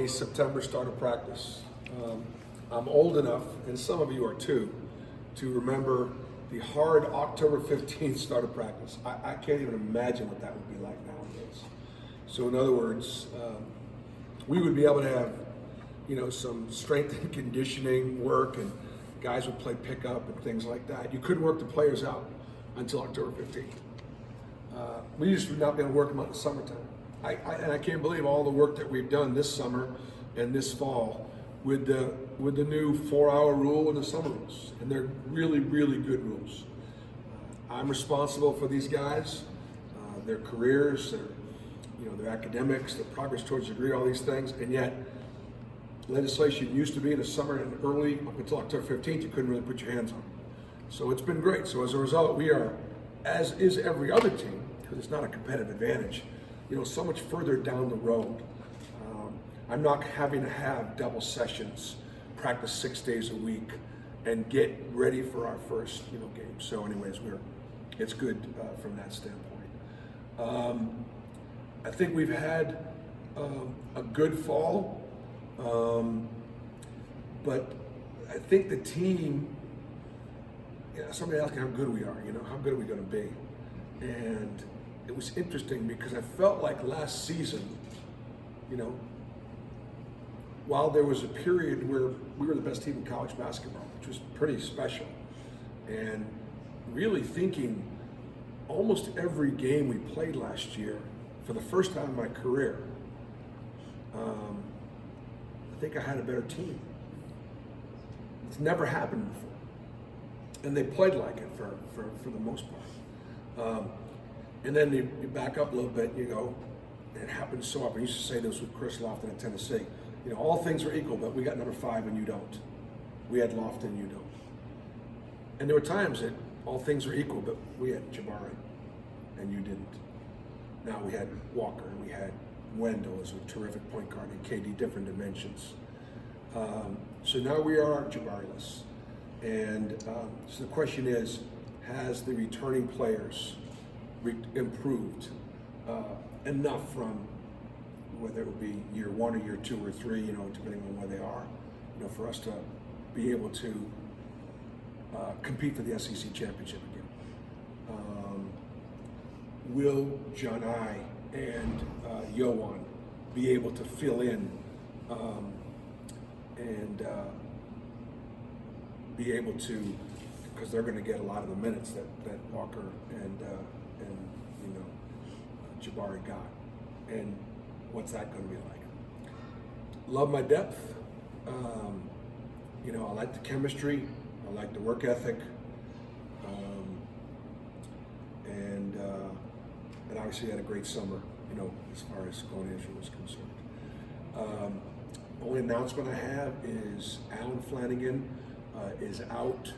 a September start of practice. I'm old enough, and some of you are too, to remember the hard October 15th start of practice. I can't even imagine what that would be like nowadays. So in other words, we would be able to have, some strength and conditioning work, and guys would play pickup and things like that. You couldn't work the players out until October 15th. We just would not be able to work them out in the summertime. And I can't believe all the work that we've done this summer and this fall with the new 4-hour rule and the summer rules. And they're really, really good rules. I'm responsible for these guys, their careers, their academics, their progress towards a degree, all these things, and yet legislation used to be in the summer and early up until October 15th, you couldn't really put your hands on. So it's been great. So as a result, we are, as is every other team, because it's not a competitive advantage, so much further down the road. I'm not having to have double sessions, practice 6 days a week, and get ready for our first, game. So anyways, it's good from that standpoint. I think we've had a good fall. But I think the team, somebody asked me how good we are, how good are we going to be? And it was interesting because I felt like last season, while there was a period where we were the best team in college basketball, which was pretty special, and really thinking almost every game we played last year, for the first time in my career, I think I had a better team. It's never happened before. And they played like it for the most part. And then you back up a little bit, it happens so often. I used to say this with Chris Lofton in Tennessee. All things are equal, but we got number 5 and you don't. We had Lofton and you don't. And there were times that all things are equal, but we had Jabari and you didn't. Now we had Walker and we had Wendell as a terrific point guard and KD, different dimensions. So now we are Jabari-less. And so the question is, has the returning players improved enough from whether it would be year 1 or year 2 or 3, depending on where they are, for us to be able to compete for the SEC championship again. Will John I and Yohan be able to fill in and be able to, because they're going to get a lot of the minutes that Walker and Jabari got, and what's that going to be like? Love my depth. I like the chemistry. I like the work ethic, and obviously had a great summer. As far as going to Israel is concerned. Only announcement I have is Alan Flanagan is out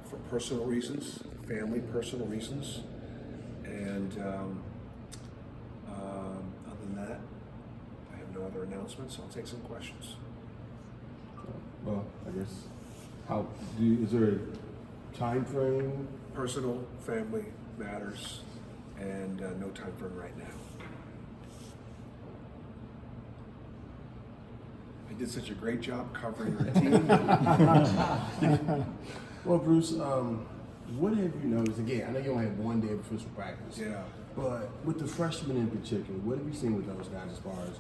for personal reasons, family personal reasons, and other than that, I have no other announcements. So I'll take some questions. Well, I guess, is there a time frame? Personal, family matters, and no time frame right now. I did such a great job covering your team. Well, Bruce, what have you noticed? Again, I know you only had 1 day of official practice. Yeah. But with the freshmen in particular, what have you seen with those guys as far as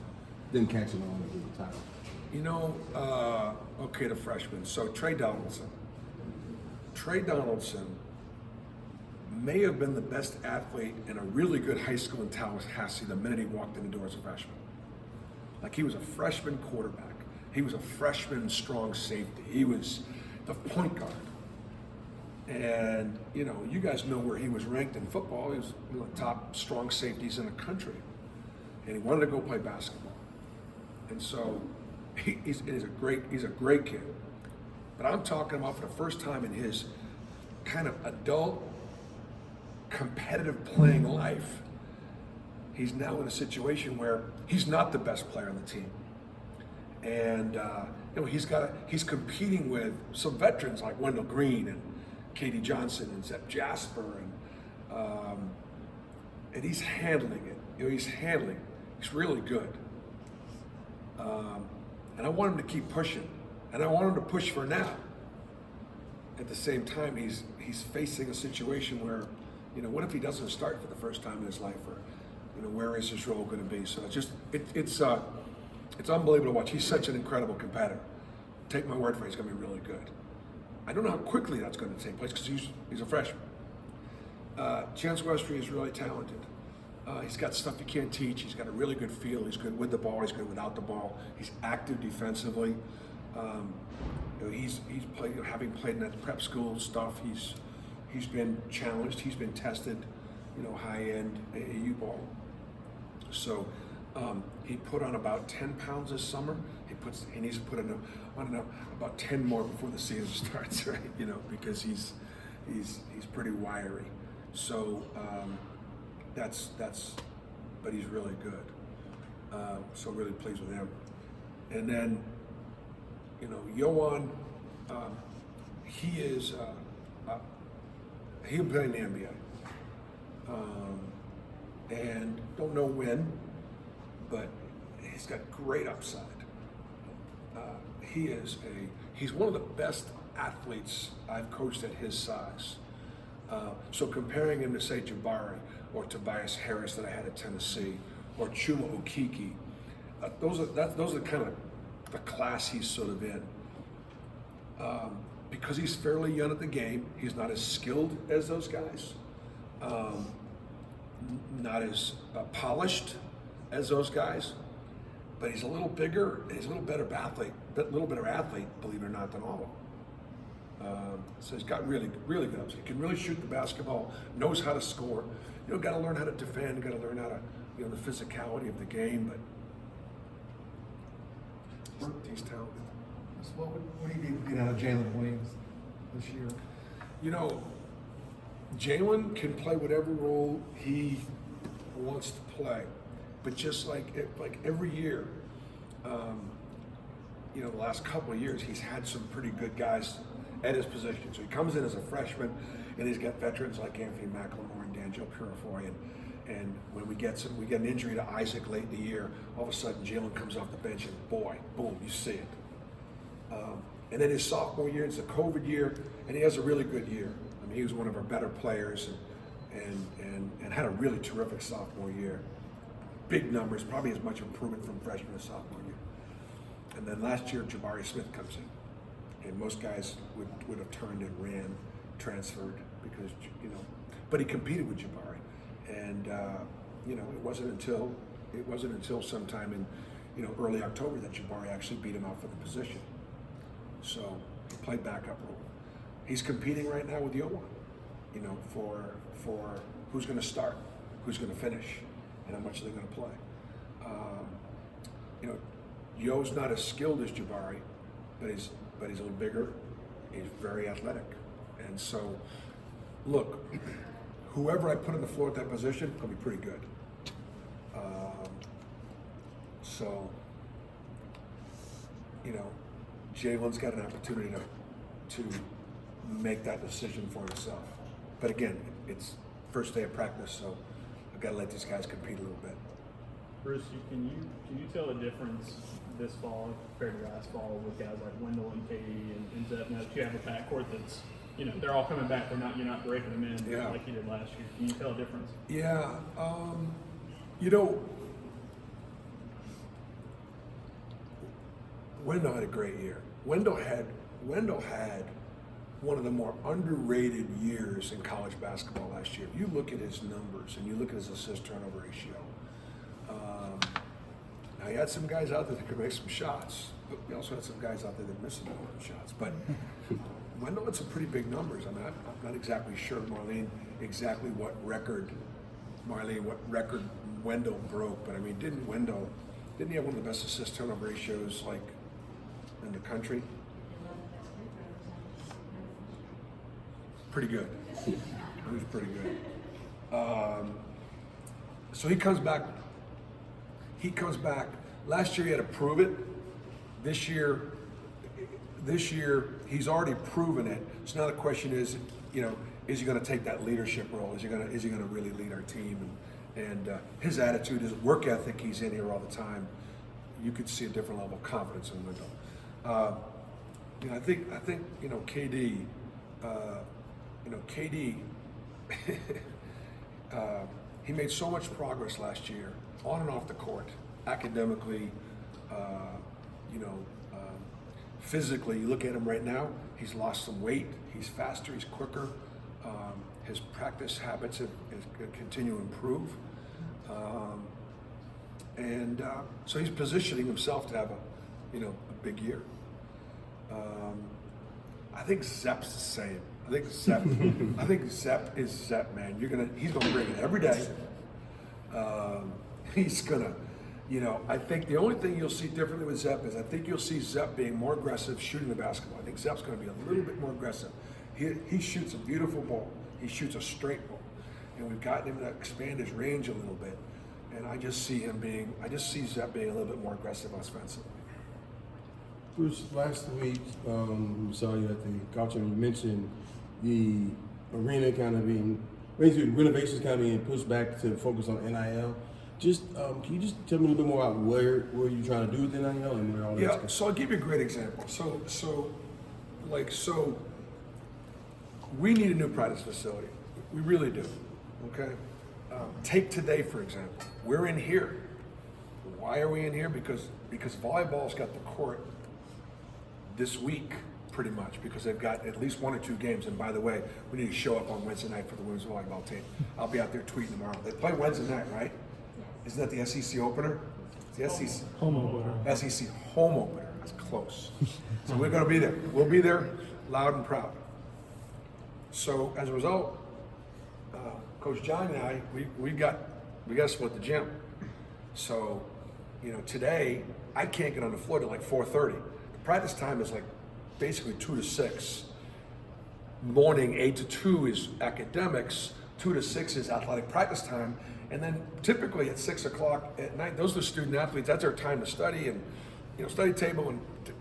them catching on to get the title? Okay, the freshmen. So Trey Donaldson. Trey Donaldson may have been the best athlete in a really good high school in Tallahassee the minute he walked in the door as a freshman. Like, he was a freshman quarterback. He was a freshman strong safety. He was the point guard. And, you guys know where he was ranked in football. He was one of the top strong safeties in the country. And he wanted to go play basketball. And so he's a great kid. But I'm talking about for the first time in his kind of adult competitive playing life, he's now in a situation where he's not the best player on the team. And he's competing with some veterans like Wendell Green and Katie Johnson and Zep Jasper, and he's handling it. He's really good. And I want him to keep pushing, and I want him to push for now. At the same time, he's facing a situation where, what if he doesn't start for the first time in his life, or, where is his role going to be? So it's unbelievable to watch. He's such an incredible competitor. Take my word for it, he's going to be really good. I don't know how quickly that's going to take place because he's a freshman. Chance Westry is really talented. He's got stuff you can't teach. He's got a really good feel. He's good with the ball. He's good without the ball. He's active defensively. He's played, having played in that prep school stuff. He's been challenged. He's been tested, high end AAU ball. So he put on about 10 pounds this summer. He needs to put on about 10 more before the season starts, right? Because he's pretty wiry. So but he's really good. So really pleased with him. And then, Yohan, he'll play in the NBA. And don't know when, but he's got great upside. He's one of the best athletes I've coached at his size. So comparing him to, say, Jabari or Tobias Harris that I had at Tennessee, or Chuma Okeke, those are kind of the class he's sort of in. Because he's fairly young at the game, he's not as skilled as those guys, not as polished as those guys, but he's a little bigger and he's a little better athlete, believe it or not, than all of them. So he's got really, really good upside. He can really shoot the basketball, knows how to score. Got to learn how to defend, got to learn how to, the physicality of the game, but he's talented. So what do you think get out of Jalen Williams this year? Jalen can play whatever role he wants to play, but just like every year, the last couple of years, he's had some pretty good guys at his position. So he comes in as a freshman, and he's got veterans like Anthony McLemore and D'Angelo Purifoy, and when we get an injury to Isaac late in the year, all of a sudden Jalen comes off the bench and boom, you see it. And then his sophomore year, it's a COVID year, and he has a really good year. I mean, he was one of our better players and had a really terrific sophomore year. Big numbers, probably as much improvement from freshman to sophomore year. And then last year, Jabari Smith comes in. And most guys would have turned and ran, transferred, because, but he competed with Jabari. And, it wasn't until sometime in, early October that Jabari actually beat him out for the position. So he played backup role. He's competing right now with Yohan, for who's going to start, who's going to finish, and how much they're going to play. Yo's not as skilled as Jabari, but he's a little bigger. He's very athletic, and so look, whoever I put on the floor at that position, will be pretty good. Jalen's got an opportunity to make that decision for himself. But again, it's first day of practice, so I've got to let these guys compete a little bit. Bruce, can you tell the difference this fall compared to last fall with guys like Wendell and Katie and Zeb? Now that you have a backcourt that's, they're all coming back. You're not breaking them in like you did last year. Can you tell a difference? Yeah, Wendell had a great year. Wendell had one of the more underrated years in college basketball last year. If you look at his numbers and you look at his assist-turnover ratio, now he had some guys out there that could make some shots, but we also had some guys out there that missed some important shots. But Wendell had some pretty big numbers. I'm not exactly sure, Marlene, exactly what record Wendell broke, but I mean, didn't he have one of the best assist-turnover ratios in the country? Pretty good. He was pretty good. So he comes back. Last year he had to prove it. This year he's already proven it. So now the question is, is he going to take that leadership role? Is he going to really lead our team? And his attitude, his work ethic, he's in here all the time. you could see a different level of confidence in Wendell. You know, I think you know KD. KD. He made so much progress last year, on and off the court, academically. Physically, you look at him right now. He's lost some weight. He's faster. He's quicker. His practice habits have continue to improve. So he's positioning himself to have a big year. I think Zepp's the same. I think Zepp is Zepp, man. He's gonna bring it every day. He's gonna, I think the only thing you'll see differently with Zepp is I think you'll see Zepp being more aggressive shooting the basketball. I think Zepp's gonna be a little bit more aggressive. He shoots a beautiful ball. He shoots a straight ball. And we've gotten him to expand his range a little bit. And I just see Zepp being a little bit more aggressive offensively. Bruce, last week we saw you at the culture and you mentioned the arena kind of being, basically renovations kind of being pushed back to focus on NIL. Just can you just tell me a little bit more about where you're trying to do with NIL and where all that's going? So I'll give you a great example. So we need a new practice facility. We really do. Okay. Take today for example. We're in here. Why are we in here? Because volleyball's got the court this week, pretty much, because they've got at least 1 or 2 games. And by the way, we need to show up on Wednesday night for the women's volleyball team. I'll be out there tweeting tomorrow. They play Wednesday night, right? Isn't that the SEC opener? It's the SEC Home opener. SEC home opener. That's close. So we're going to be there. We'll be there, loud and proud. So as a result, Coach John and I, we got to split the gym. So, today I can't get on the floor till like 4:30. The practice time is like basically 2 to 6. Morning 8 to 2 is academics. 2 to 6 is athletic practice time, and then typically at 6 o'clock at night, those are the student athletes. That's their time to study and study table and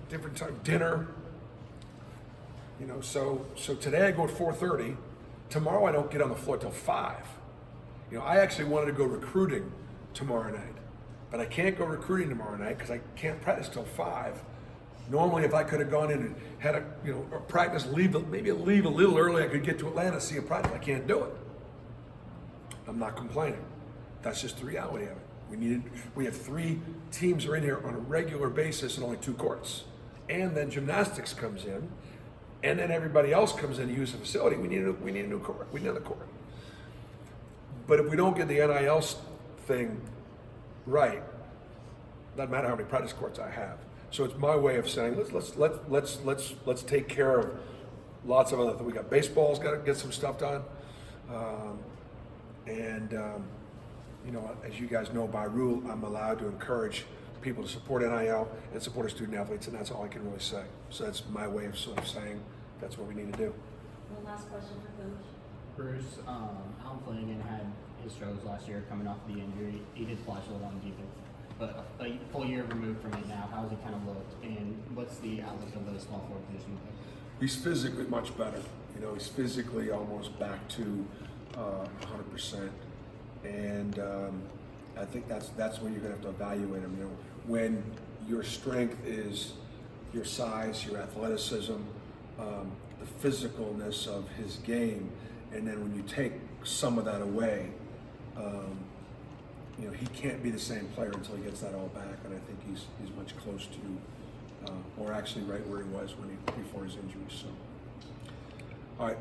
different time dinner. So today I go at 4:30. Tomorrow I don't get on the floor till 5. I actually wanted to go recruiting tomorrow night, but I can't go recruiting tomorrow night because I can't practice till 5. Normally, if I could have gone in and had a practice, maybe leave a little early, I could get to Atlanta, see a practice. I can't do it. I'm not complaining. That's just the reality of it. We have 3 teams are in here on a regular basis and only 2 courts, and then gymnastics comes in. And then everybody else comes in to use the facility. We need a new court. We need another court. But if we don't get the NIL thing right, doesn't matter how many practice courts I have. So it's my way of saying let's take care of lots of other things. We got baseball's got to get some stuff done, as you guys know by rule, I'm allowed to encourage people to support NIL and support our student athletes, and that's all I can really say. So that's my way of sort of saying that's what we need to do. One last question for Coach. Bruce, Alan Flanagan had his struggles last year coming off the injury. He did flash a little on defense, but a full year removed from it now, how's he kind of looked, and what's the outlook of the small forward position? He's physically much better. He's physically almost back to 100%, and I think that's when you're going to have to evaluate him. When your strength is your size, your athleticism, the physicalness of his game, and then when you take some of that away, he can't be the same player until he gets that all back. And I think he's much close to, or actually right where he was before his injury. So, all right.